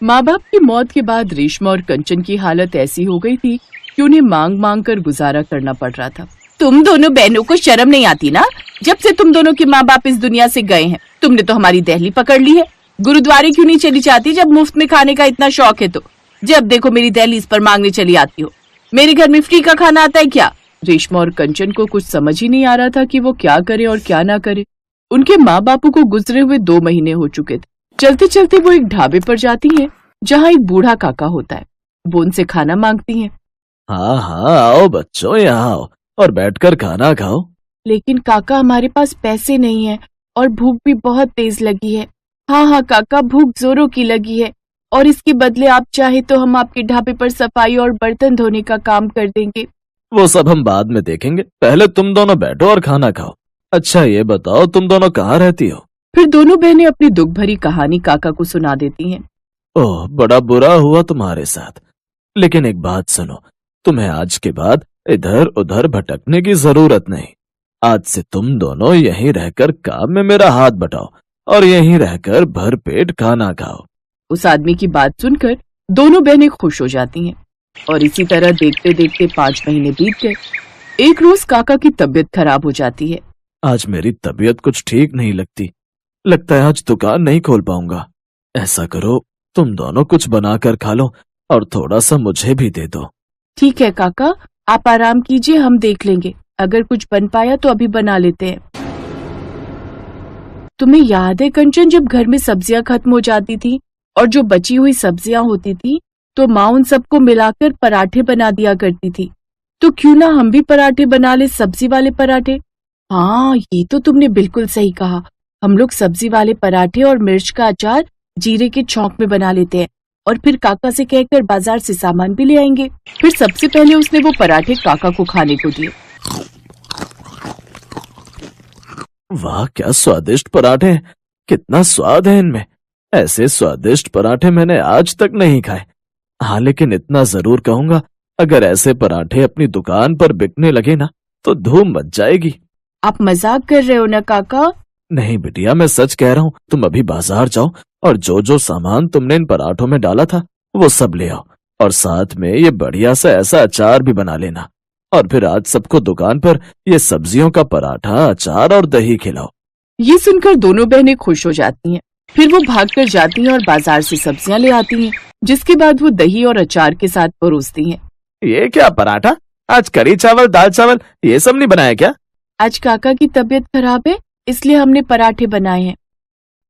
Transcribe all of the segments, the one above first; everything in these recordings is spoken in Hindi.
माँ बाप की मौत के बाद रेशमा और कंचन की हालत ऐसी हो गई थी कि उन्हें मांग मांग कर गुजारा करना पड़ रहा था। तुम दोनों बहनों को शर्म नहीं आती ना? जब से तुम दोनों के माँ बाप इस दुनिया से गए हैं, तुमने तो हमारी दहली पकड़ ली है। गुरुद्वारे क्यों नहीं चली जाती जब मुफ्त में खाने का इतना शौक है? तो जब देखो मेरी दहली इस पर मांगने चली आती हो। मेरे घर में फ्री का खाना आता है क्या? रेशमा और कंचन को कुछ समझ ही नहीं आ रहा था कि वो क्या करे और क्या ना करे। उनके माँ बापू को गुजरे हुए 2 महीने हो चुके थे। चलते चलते वो एक ढाबे पर जाती हैं, जहाँ एक बूढ़ा काका होता है। वो उनसे खाना मांगती हैं। हाँ हाँ, आओ बच्चों, यहाँ आओ और बैठकर खाना खाओ। लेकिन काका, हमारे पास पैसे नहीं है और भूख भी बहुत तेज लगी है। हाँ हाँ काका, भूख जोरों की लगी है और इसके बदले आप चाहे तो हम आपके ढाबे पर सफाई और बर्तन धोने का काम कर देंगे। वो सब हम बाद में देखेंगे, पहले तुम दोनों बैठो और खाना खाओ। अच्छा ये बताओ, तुम दोनों कहाँ रहती हो? फिर दोनों बहनें अपनी दुख भरी कहानी काका को सुना देती हैं। ओह, बड़ा बुरा हुआ तुम्हारे साथ, लेकिन एक बात सुनो, तुम्हें आज के बाद इधर उधर भटकने की जरूरत नहीं। आज से तुम दोनों यहीं रहकर काम में मेरा हाथ बटाओ और यहीं रहकर भर पेट खाना खाओ। उस आदमी की बात सुनकर दोनों बहनें खुश हो जाती हैं और इसी तरह देखते देखते 5 महीने बीत गए। एक रोज काका की तबीयत खराब हो जाती है। आज मेरी तबीयत कुछ ठीक नहीं लगती, लगता है आज दुकान नहीं खोल पाऊंगा। ऐसा करो, तुम दोनों कुछ बनाकर खा लो और थोड़ा सा मुझे भी दे दो। ठीक है काका, आप आराम कीजिए, हम देख लेंगे। अगर कुछ बन पाया तो अभी बना लेते हैं। तुम्हें याद है कंचन, जब घर में सब्जियां खत्म हो जाती थी और जो बची हुई सब्जियां होती थी तो माँ उन सबको मिलाकर पराठे बना दिया करती थी। तो क्यों ना हम भी पराठे बना ले, सब्जी वाले पराठे। हाँ, ये तो तुमने बिल्कुल सही कहा। हम लोग सब्जी वाले पराठे और मिर्च का अचार जीरे के छौंक में बना लेते हैं और फिर काका से कहकर बाजार से सामान भी ले आएंगे। फिर सबसे पहले उसने वो पराठे काका को खाने को दिए। वाह, क्या स्वादिष्ट पराठे हैं, कितना स्वाद है इनमें। ऐसे स्वादिष्ट पराठे मैंने आज तक नहीं खाए। हाँ, लेकिन इतना जरूर कहूंगा, अगर ऐसे पराठे अपनी दुकान पर बिकने लगे ना तो धूम मच जाएगी। आप मजाक कर रहे हो ना काका? नहीं बिटिया, मैं सच कह रहा हूँ। तुम अभी बाजार जाओ और जो जो सामान तुमने इन पराठों में डाला था वो सब ले आओ और साथ में ये बढ़िया सा ऐसा अचार भी बना लेना। और फिर आज सबको दुकान पर ये सब्जियों का पराठा, अचार और दही खिलाओ। ये सुनकर दोनों बहनें खुश हो जाती हैं। फिर वो भागकर जाती हैं और बाजार से सब्जियां ले आती हैं, जिसके बाद वो दही और अचार के साथ परोसती हैं। ये क्या पराठा? आज करी चावल, दाल चावल ये सब नहीं बनाया क्या? आज काका की तबीयत खराब है, इसलिए हमने पराठे बनाए हैं।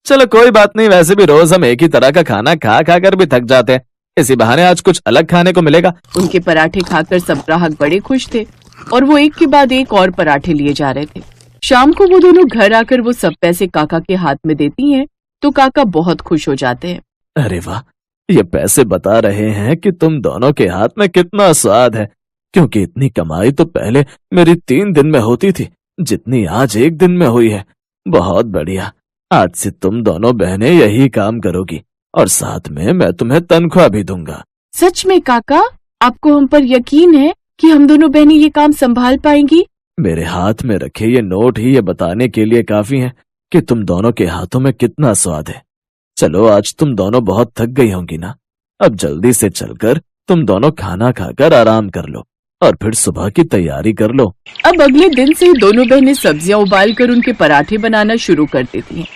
चलो कोई बात नहीं, वैसे भी रोज हम एक ही तरह का खाना खा खा कर भी थक जाते हैं, इसी बहाने आज कुछ अलग खाने को मिलेगा। उनके पराठे खाकर सब ग्राहक बड़े खुश थे और वो एक के बाद एक और पराठे लिए जा रहे थे। शाम को वो दोनों घर आकर वो सब पैसे काका के हाथ में देती हैं तो काका बहुत खुश हो जाते हैं। अरे वाह, ये पैसे बता रहे हैं कि तुम दोनों के हाथ में कितना स्वाद है, क्योंकि इतनी कमाई तो पहले मेरी 3 दिन में होती थी, जितनी आज 1 दिन में हुई है। बहुत बढ़िया, आज से तुम दोनों बहनें यही काम करोगी और साथ में मैं तुम्हें तनख्वाह भी दूंगा। सच में काका, आपको हम पर यकीन है कि हम दोनों बहनें ये काम संभाल पाएंगी? मेरे हाथ में रखे ये नोट ही ये बताने के लिए काफी है कि तुम दोनों के हाथों में कितना स्वाद है। चलो, आज तुम दोनों बहुत थक गई होंगी ना, अब जल्दी से चलकर तुम दोनों खाना खाकर आराम कर लो और फिर सुबह की तैयारी कर लो। अब अगले दिन से दोनों बहनें सब्जियां उबाल कर उनके पराठे बनाना शुरू कर देती हैं।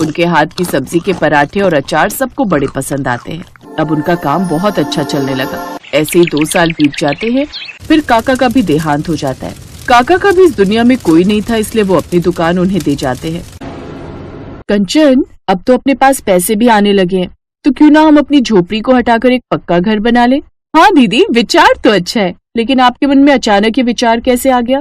उनके हाथ की सब्जी के पराठे और अचार सबको बड़े पसंद आते हैं। अब उनका काम बहुत अच्छा चलने लगा। ऐसे ही 2 साल बीत जाते हैं। फिर काका का भी देहांत हो जाता है। काका का भी इस दुनिया में कोई नहीं था, इसलिए वो अपनी दुकान उन्हें दे जाते हैं। कंचन, अब तो अपने पास पैसे भी आने लगे हैं, तो क्यों ना हम अपनी झोपड़ी को हटाकर एक पक्का घर बना ले? हाँ दीदी, विचार तो अच्छा है, लेकिन आपके मन में अचानक ये विचार कैसे आ गया?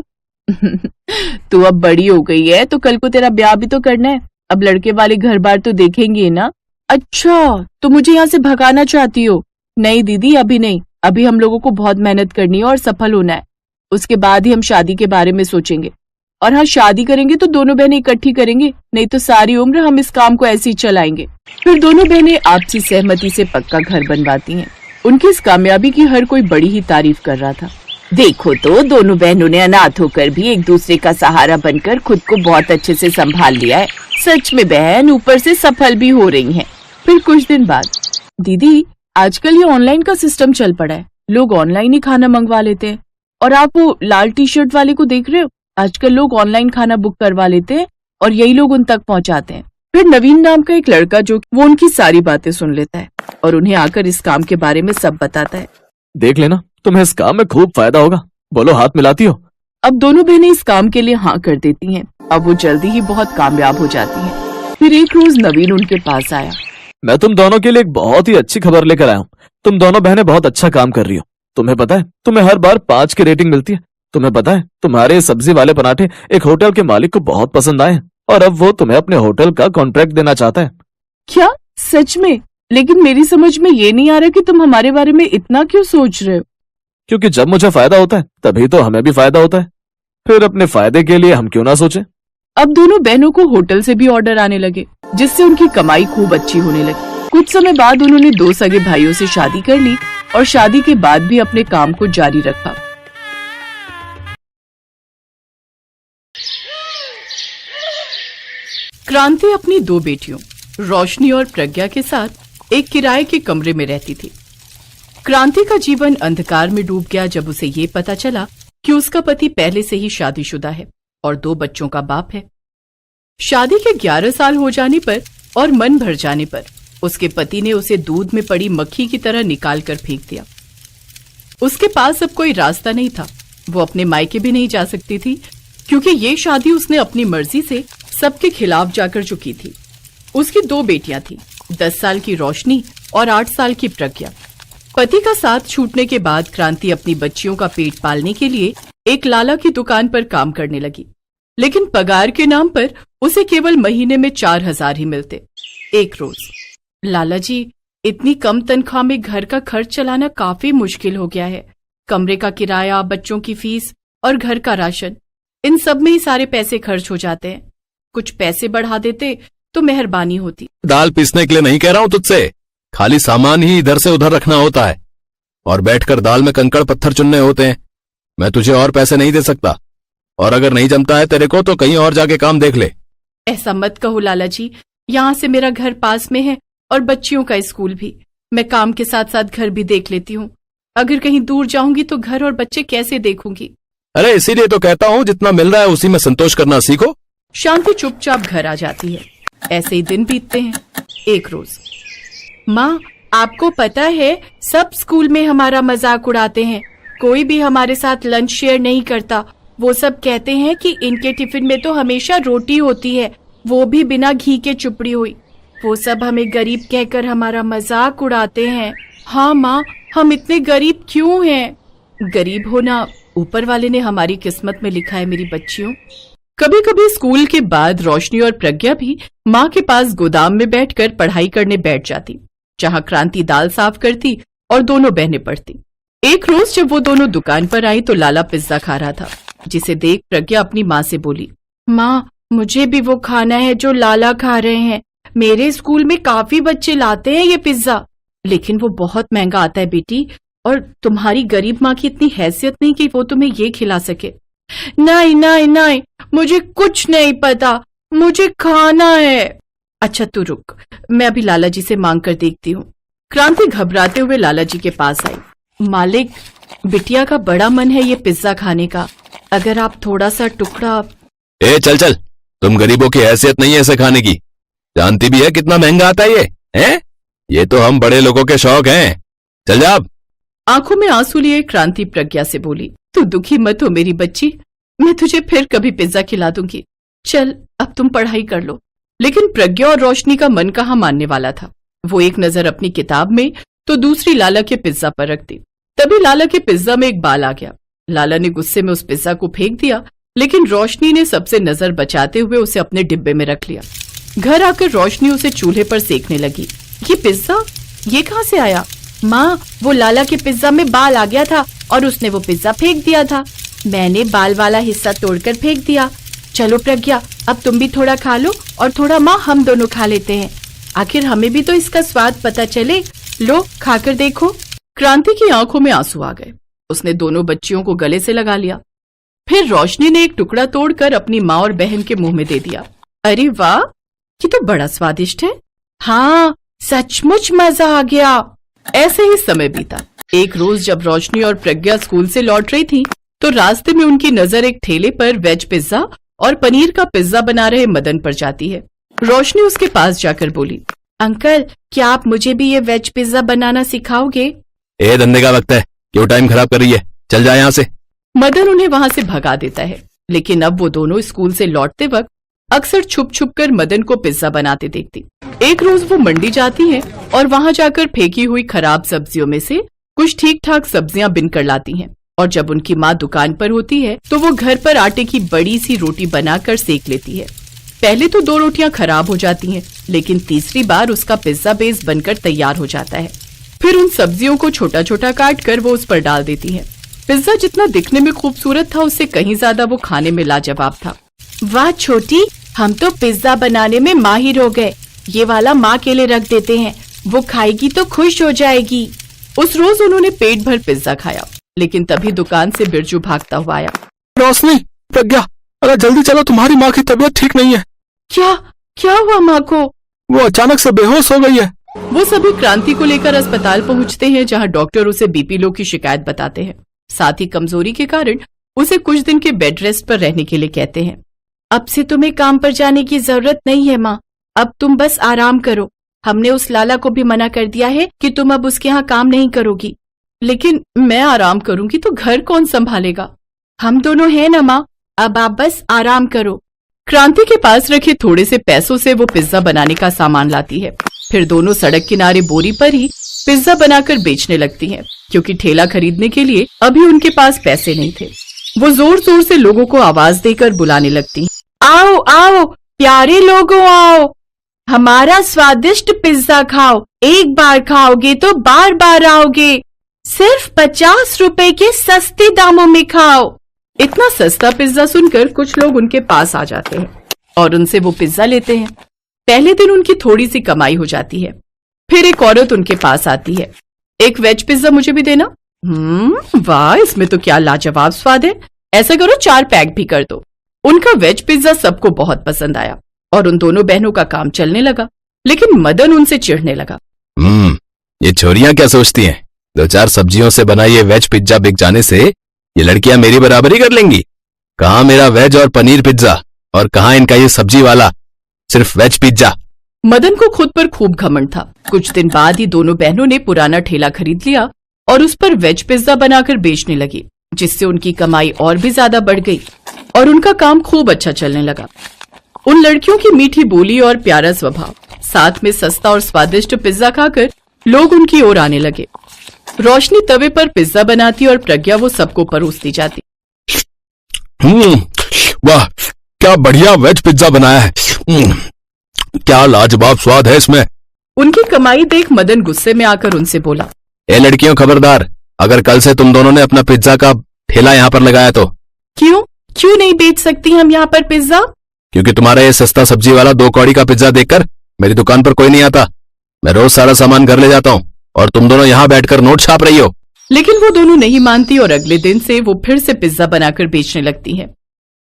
तू अब बड़ी हो गई है तो कल को तेरा ब्याह भी तो करना है। अब लड़के वाले घर बार तो देखेंगे ना। अच्छा, तो मुझे यहाँ से भगाना चाहती हो? नहीं दीदी, अभी नहीं। अभी हम लोगों को बहुत मेहनत करनी है और सफल होना है। उसके बाद ही हम शादी के बारे में सोचेंगे। और हाँ, शादी करेंगे तो दोनों बहनें इकट्ठी करेंगे, नहीं तो सारी उम्र हम इस काम को ऐसे ही चलाएंगे। फिर दोनों बहनें आपसी सहमति से पक्का घर बनवाती हैं। उनकी इस कामयाबी की हर कोई बड़ी ही तारीफ कर रहा था। देखो तो, दोनों बहनों ने अनाथ होकर भी एक दूसरे का सहारा बनकर खुद को बहुत अच्छे से संभाल लिया है। सच में बहन ऊपर से सफल भी हो रही हैं। फिर कुछ दिन बाद दीदी, आजकल ये ऑनलाइन का सिस्टम चल पड़ा है, लोग ऑनलाइन ही खाना मंगवा लेते हैं। और आप वो लाल टी शर्ट वाले को देख रहे हो, आजकल लोग ऑनलाइन खाना बुक करवा लेते हैं और यही लोग उन तक पहुंचाते हैं। फिर नवीन नाम का एक लड़का जो वो उनकी सारी बातें सुन लेता है और उन्हें आकर इस काम के बारे में सब बताता है। देख लेना, तुम्हें इस काम में खूब फायदा होगा। बोलो, हाथ मिलाती हो? अब दोनों बहनें इस काम के लिए हाँ कर देती हैं। अब वो जल्दी ही बहुत कामयाब हो जाती हैं। फिर एक रोज नवीन उनके पास आया। मैं तुम दोनों के लिए एक बहुत ही अच्छी खबर लेकर आया हूँ। तुम दोनों बहनें बहुत अच्छा काम कर रही हो। तुम्हें पता है, तुम्हें हर बार 5 की रेटिंग मिलती है। तुम्हें पता है, तुम्हारे सब्जी वाले पराठे एक होटल के मालिक को बहुत पसंद आए हैं और अब वो तुम्हें अपने होटल का कॉन्ट्रैक्ट देना चाहता है। क्या सच में? लेकिन मेरी समझ में ये नहीं आ रहा कि तुम हमारे बारे में इतना क्यों सोच रहे हो? क्योंकि जब मुझे फायदा होता है तभी तो हमें भी फायदा होता है। फिर अपने फायदे के लिए हम क्यों ना सोचें। अब दोनों बहनों को होटल से भी ऑर्डर आने लगे, जिससे उनकी कमाई खूब अच्छी होने लगी। कुछ समय बाद उन्होंने 2 सगे भाइयों से शादी कर ली और शादी के बाद भी अपने काम को जारी रखा। क्रांति अपनी 2 बेटियों रोशनी और प्रज्ञा के साथ एक किराए के कमरे में रहती थी। क्रांति का जीवन अंधकार में डूब गया जब उसे ये पता चला कि उसका पति पहले से ही शादीशुदा है और 2 बच्चों का बाप है। शादी के 11 साल हो जाने पर और मन भर जाने पर उसके पति ने उसे दूध में पड़ी मक्खी की तरह निकाल कर फेंक दिया। उसके पास अब कोई रास्ता नहीं था। वो अपने मायके भी नहीं जा सकती थी, क्योंकि ये शादी उसने अपनी मर्जी से सबके खिलाफ जाकर जो की थी। उसकी 2 बेटियां थी, 10 साल की रोशनी और 8 साल की प्रज्ञा। पति का साथ छूटने के बाद क्रांति अपनी बच्चियों का पेट पालने के लिए एक लाला की दुकान पर काम करने लगी, लेकिन पगार के नाम पर उसे केवल महीने में 4000 ही मिलते। एक रोज, लाला जी, इतनी कम तनख्वाह में घर का खर्च चलाना काफी मुश्किल हो गया है। कमरे का किराया, बच्चों की फीस और घर का राशन, इन सब में ही सारे पैसे खर्च हो जाते हैं। कुछ पैसे बढ़ा देते तो मेहरबानी होती। दाल पीसने के लिए नहीं कह रहा हूँ तुझसे, खाली सामान ही इधर से उधर रखना होता है और बैठकर दाल में कंकड़ पत्थर चुनने होते हैं। मैं तुझे और पैसे नहीं दे सकता, और अगर नहीं जमता है तेरे को तो कहीं और जाके काम देख ले। ऐसा मत कहो लाला जी, यहाँ से मेरा घर पास में है और बच्चियों का स्कूल भी। मैं काम के साथ साथ घर भी देख लेती हूँ। अगर कहीं दूर जाऊंगी तो घर और बच्चे कैसे देखूंगी? अरे इसीलिए तो कहता हूँ जितना मिल रहा है उसी में संतोष करना सीखो। शांति चुपचाप घर आ जाती है। ऐसे ही दिन बीतते हैं। एक रोज, माँ, आपको पता है सब स्कूल में हमारा मजाक उड़ाते हैं। कोई भी हमारे साथ लंच शेयर नहीं करता। वो सब कहते हैं कि इनके टिफिन में तो हमेशा रोटी होती है, वो भी बिना घी के चुपड़ी हुई। वो सब हमें गरीब कहकर हमारा मजाक उड़ाते हैं। हाँ माँ, हम इतने गरीब क्यों हैं? गरीब होना ऊपर वाले ने हमारी किस्मत में लिखा है मेरी बच्चियों। कभी कभी स्कूल के बाद रोशनी और प्रज्ञा भी माँ के पास गोदाम में बैठकर पढ़ाई करने बैठ जाती, जहाँ क्रांति दाल साफ करती और दोनों बहनें पढ़ती। एक रोज जब वो दोनों दुकान पर आई तो लाला पिज्जा खा रहा था, जिसे देख प्रज्ञा अपनी माँ से बोली, माँ, मुझे भी वो खाना है जो लाला खा रहे हैं। मेरे स्कूल में काफी बच्चे लाते हैं ये पिज्जा, लेकिन वो बहुत महंगा आता है बेटी, और तुम्हारी गरीब माँ की इतनी हैसियत नहीं कि वो तुम्हें ये खिला सके। नहीं नहीं नहीं, मुझे कुछ नहीं पता, मुझे खाना है। अच्छा तू रुक, मैं अभी लाला जी से मांग कर देखती हूँ। क्रांति घबराते हुए लाला जी के पास आई। मालिक, बिटिया का बड़ा मन है ये पिज्जा खाने का, अगर आप थोड़ा सा टुकड़ा। ए चल चल, तुम गरीबों की हैसियत नहीं है इसे खाने की। जानती भी है कितना महंगा आता है ये, हैं? ये तो हम बड़े लोगों के शौक हैं। चल जा। आंखों में आंसू लिए क्रांति प्रज्ञा से बोली, तू दुखी मत हो मेरी बच्ची, मैं तुझे फिर कभी पिज्जा खिला दूंगी। चल अब तुम पढ़ाई कर लो। लेकिन प्रज्ञा और रोशनी का मन कहाँ मानने वाला था। वो एक नजर अपनी किताब में तो दूसरी लाला के पिज्जा पर रखती। तभी लाला के पिज्जा में एक बाल आ गया। लाला ने गुस्से में उस पिज्जा को फेंक दिया, लेकिन रोशनी ने सबसे नजर बचाते हुए उसे अपने डिब्बे में रख लिया। घर आकर रोशनी उसे चूल्हे पर सेकने लगी। ये पिज्जा, ये कहाँ से आया? माँ, वो लाला के पिज्जा में बाल आ गया था और उसने वो पिज्जा फेंक दिया था। मैंने बाल वाला हिस्सा तोड़कर फेंक दिया। चलो प्रज्ञा, अब तुम भी थोड़ा खा लो और थोड़ा माँ हम दोनों खा लेते हैं, आखिर हमें भी तो इसका स्वाद पता चले। लो खाकर देखो। क्रांति की आंखों में आंसू आ गए। उसने दोनों बच्चियों को गले से लगा लिया। फिर रोशनी ने एक टुकड़ा तोड़कर अपनी माँ और बहन के मुंह में दे दिया। अरे वाह, ये तो बड़ा स्वादिष्ट है। हाँ, सचमुच मजा आ गया। ऐसे ही समय बीता। एक रोज जब रोशनी और प्रज्ञा स्कूल से लौट रही थी, तो रास्ते में उनकी नजर एक ठेले पर वेज पिज्जा और पनीर का पिज्जा बना रहे मदन पर जाती है। रोशनी उसके पास जाकर बोली, अंकल, क्या आप मुझे भी ये वेज पिज्जा बनाना सिखाओगे? ए, धंधे का वक्त है, क्यों टाइम खराब कर रही है? चल जा यहाँ से। मदन उन्हें वहां से भगा देता है, लेकिन अब वो दोनों स्कूल से लौटते वक्त अक्सर छुप छुप कर मदन को पिज्जा बनाते देखती। एक रोज वो मंडी जाती हैं और वहां जाकर फेंकी हुई खराब सब्जियों में से कुछ ठीक ठाक सब्जियां बिन कर लाती हैं। और जब उनकी माँ दुकान पर होती है तो वो घर पर आटे की बड़ी सी रोटी बनाकर सेक लेती है। पहले तो 2 रोटियां खराब हो जाती हैं, लेकिन तीसरी बार उसका पिज्जा बेस बनकर तैयार हो जाता है। फिर उन सब्जियों को छोटा छोटा काट कर वो उस पर डाल देती है। पिज्जा जितना दिखने में खूबसूरत था, उससे कहीं ज्यादा वो खाने में लाजवाब था। वाह छोटी, हम तो पिज्जा बनाने में माहिर हो गए। ये वाला माँ के लिए रख देते हैं, वो खाएगी तो खुश हो जाएगी। उस रोज उन्होंने पेट भर पिज्जा खाया, लेकिन तभी दुकान से बिरजू भागता हुआ आया। रोशनी, प्रज्ञा, अरे जल्दी चलो, तुम्हारी माँ की तबीयत ठीक नहीं है। क्या क्या हुआ माँ को? वो अचानक से बेहोश हो गई है। वो सभी क्रांति को लेकर अस्पताल पहुंचते हैं, जहां डॉक्टर उसे बीपी लो की शिकायत बताते हैं। साथ ही कमजोरी के कारण उसे कुछ दिन के बेड रेस्ट पर रहने के लिए कहते हैं। अब से तुम्हें काम पर जाने की जरूरत नहीं है माँ, अब तुम बस आराम करो। हमने उस लाला को भी मना कर दिया है कि तुम अब उसके यहाँ काम नहीं करोगी। लेकिन मैं आराम करूंगी तो घर कौन संभालेगा? हम दोनों हैं ना माँ, अब आप बस आराम करो। क्रांति के पास रखे थोड़े से पैसों से वो पिज्जा बनाने का सामान लाती है। फिर दोनों सड़क किनारे बोरी पर ही पिज्जा बनाकर बेचने लगती हैं, क्योंकि ठेला खरीदने के लिए अभी उनके पास पैसे नहीं थे। वो जोर जोर से लोगों को आवाज देकर बुलाने लगती, आओ आओ प्यारे लोगों, आओ हमारा स्वादिष्ट पिज्जा खाओ। एक बार खाओगे तो बार बार आओगे। सिर्फ 50 रुपए के सस्ते दामों में खाओ। इतना सस्ता पिज्जा सुनकर कुछ लोग उनके पास आ जाते हैं और उनसे वो पिज्जा लेते हैं। पहले दिन उनकी थोड़ी सी कमाई हो जाती है। फिर एक औरत उनके पास आती है, एक वेज पिज्जा मुझे भी देना। वाह, इसमें तो क्या लाजवाब स्वाद है। ऐसा करो 4 पैक भी कर दो। उनका वेज पिज्जा सबको बहुत पसंद आया और उन दोनों बहनों का काम चलने लगा। लेकिन मदन उनसे चिढ़ने लगा। ये छोरियां क्या सोचती हैं? 2-4 सब्जियों से बना ये वेज पिज्जा बिक जाने से ये लड़कियां मेरी बराबरी कर लेंगी। कहाँ मेरा वेज और पनीर पिज्जा, और कहाँ इनका ये सब्जी वाला सिर्फ वेज पिज्जा। मदन को खुद पर खूब घमंड था। कुछ दिन बाद ही दोनों बहनों ने पुराना ठेला खरीद लिया और उस पर वेज पिज्जा बनाकर बेचने लगी, जिससे उनकी कमाई और भी ज्यादा बढ़ गई और उनका काम खूब अच्छा चलने लगा। उन लड़कियों की मीठी बोली और प्यारा स्वभाव, साथ में सस्ता और स्वादिष्ट पिज्जा खाकर लोग उनकी ओर आने लगे। रोशनी तवे पर पिज्जा बनाती और प्रज्ञा वो सबको परोसती जाती। वाह, क्या बढ़िया वेज पिज्जा बनाया है। क्या लाजवाब स्वाद है इसमें। उनकी कमाई देख मदन गुस्से में आकर उनसे बोला, ए लड़कियों, खबरदार, अगर कल से तुम दोनों ने अपना पिज्जा का ठेला यहाँ पर लगाया तो। क्यों नहीं बेच सकती हम यहाँ पर पिज्जा? क्योंकि तुम्हारा ये सस्ता सब्जी वाला 2 कौड़ी का पिज्जा देखकर मेरी दुकान पर कोई नहीं आता। मैं रोज सारा सामान घर ले जाता हूँ और तुम दोनों यहाँ बैठकर नोट छाप रही हो। लेकिन वो दोनों नहीं मानती और अगले दिन से वो फिर से पिज्जा बनाकर बेचने लगती है।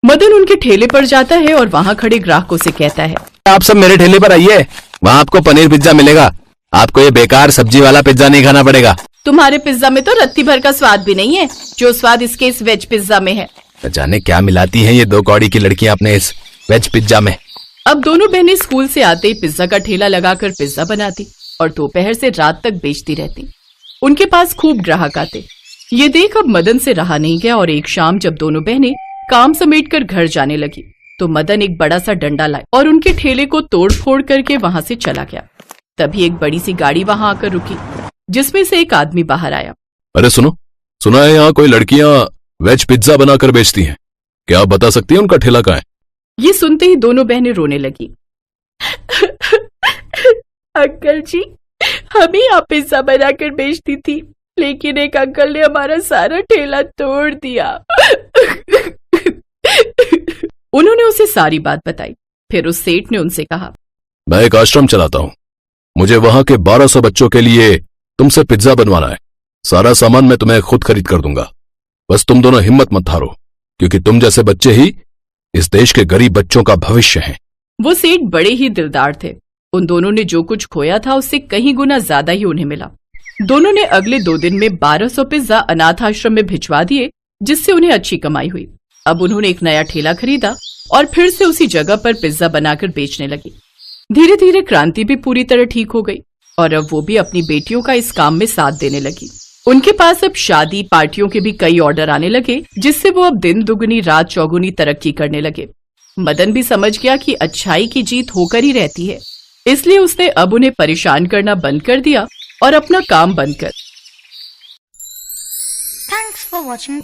मदन उनके ठेले पर जाता है और वहाँ खड़े ग्राहकों से कहता है, आप सब मेरे ठेले पर आइए, वहाँ आपको पनीर पिज्जा मिलेगा। आपको ये बेकार सब्जी वाला पिज्जा नहीं खाना पड़ेगा। तुम्हारे पिज्जा में तो रत्ती भर का स्वाद भी नहीं है जो स्वाद इसके इस वेज पिज्जा में है। न जाने क्या मिलाती हैं ये 2 कौड़ी की लड़कियां अपने इस वेज पिज्जा में। अब दोनों बहनें स्कूल से आते ही पिज्जा का ठेला लगाकर पिज्जा बनाती और दोपहर से रात तक बेचती रहती। उनके पास खूब ग्राहक आते। ये देख अब मदन से रहा नहीं गया और एक शाम जब दोनों बहनें काम समेटकर घर जाने लगी तो मदन एक बड़ा सा डंडा लाए और उनके ठेले को तोड़ फोड़ करके वहां से चला गया। तभी एक बड़ी सी गाड़ी वहां आकर रुकी, जिसमें से एक आदमी बाहर आया। अरे सुना है यहाँ कोई लड़कियां वेज पिज्जा बनाकर बेचती हैं। क्या आप बता सकती हैं उनका ठेला कहाँ है? ये सुनते ही दोनों बहनें रोने लगी। अंकल जी, हम ही यहाँ पिज्जा बनाकर बेचती थी, लेकिन एक अंकल ने हमारा सारा ठेला तोड़ दिया। उन्होंने उसे सारी बात बताई। फिर उस सेठ ने उनसे कहा, मैं एक आश्रम चलाता हूँ, मुझे वहां के 1200 बच्चों के लिए तुमसे पिज्जा बनवाना है। सारा सामान मैं तुम्हें खुद खरीद कर दूंगा। बस तुम दोनों हिम्मत मत हारो, क्योंकि तुम जैसे बच्चे ही इस देश के गरीब बच्चों का भविष्य हैं। वो सेठ बड़े ही दिलदार थे उन दोनों ने जो कुछ खोया था उससे कहीं गुना ज्यादा ही उन्हें मिला। दोनों ने अगले 2 दिन में 1200 पिज्जा अनाथ आश्रम में भिजवा दिए, जिससे उन्हें अच्छी कमाई हुई। अब उन्होंने एक नया ठेला खरीदा और फिर से उसी जगह पर पिज्जा बनाकर बेचने लगी। धीरे धीरे क्रांति भी पूरी तरह ठीक हो गई और अब वो भी अपनी बेटियों का इस काम में साथ देने लगी। उनके पास अब शादी पार्टियों के भी कई ऑर्डर आने लगे, जिससे वो अब दिन दुगनी रात चौगुनी तरक्की करने लगे। मदन भी समझ गया कि अच्छाई की जीत होकर ही रहती है, इसलिए उसने अब उन्हें परेशान करना बंद कर दिया और अपना काम बंद कर। Thanks for watching.